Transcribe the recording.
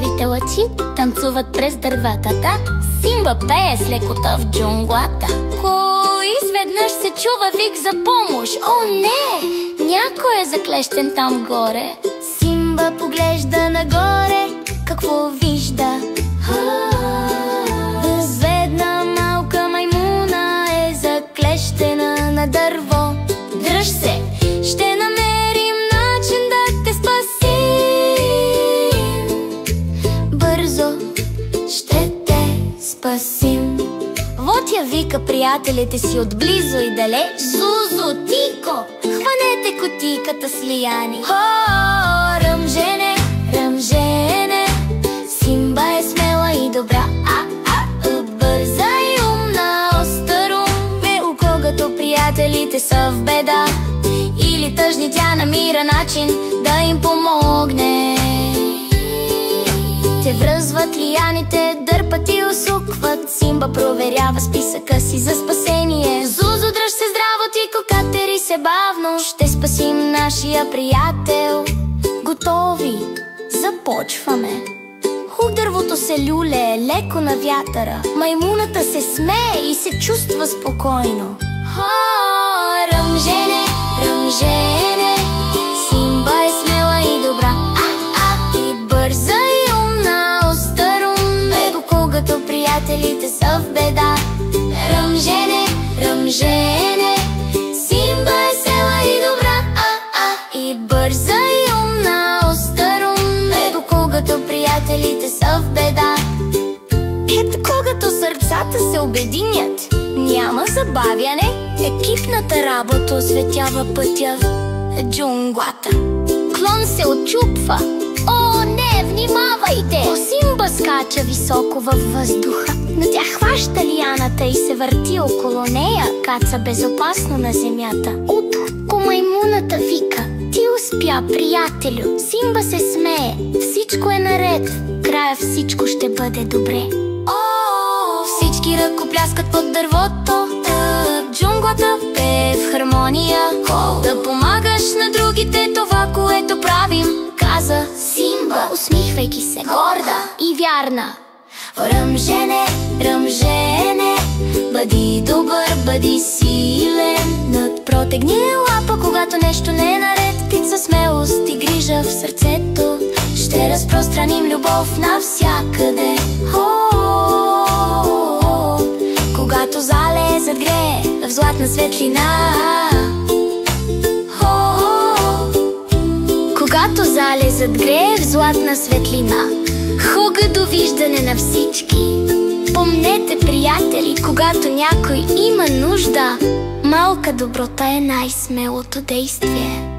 Слънчевите лъчи танцуват през дърветата. Симба пее с лекота в джунглата. Изведнъж се чува вик за помощ. О, не! Някой е заклещен там горе. Симба поглежда нагоре. Какво вижда? Разведна малка маймуна е заклещена на дърво. Дръж се! Ще намерим начин да те спасим. Бързо ще те спасим. Вот я вика приятелите си отблизо и далеч. Зузо, Тико, хванете кутийката с лияни. Ръмжене, ръмжене, Симба е смела и добра. Бърза и умна, остър ум е у когото приятелите са в беда. Или тъжни, тя намира начин да им помогне. Те връзват лияните, дърпат и усукват. Симба проверява списъка си за спасение. Зузо, дръж се здраво, Тико, катери се бавно. Ще спасим нашия приятел. Готови, започваме. Дървото се люлее леко на вятъра. Маймуната се смее и се чувства спокойно. Ръмжене, ръмжене, Симба е смела и добра. И бърза и умна, остър ум е до когато приятелите са в беда. Ръмжене, ръмжене, Симба е смела и добра. И бърза и умна, остър ум е до когато приятелите са в беда. Ето когато сърцата се обединят, няма забавяне, екипната работа осветява пътя в джунглата. Клон се отчупва. О, не, внимавайте! Симба скача високо във въздуха, но тя хваща лияната и се върти около нея. Каца безопасно на земята. Утко маймуната вика: ти успя, приятелю. Симба се смее. Всичко е наред. В края всичко ще бъде добре. Всички ръкопляскат под дървото. Джунглата пее в хармония. Да помагаш на другите, това, което правим, каза Симба, усмихвайки се, горда и вярна. Ръмжене, ръмжене, бъди добър, бъди силен. Надпротегни лапа, когато нещо не е наред. Птица смелост и грижа в сърцето. Ще разпространим любов навсякъде. Когато залезът грее в златна светлина. Когато залезът грее в златна светлина. Хубаво довиждане на всички. Помнете, приятели, когато някой има нужда, малка доброта е най-смелото действие.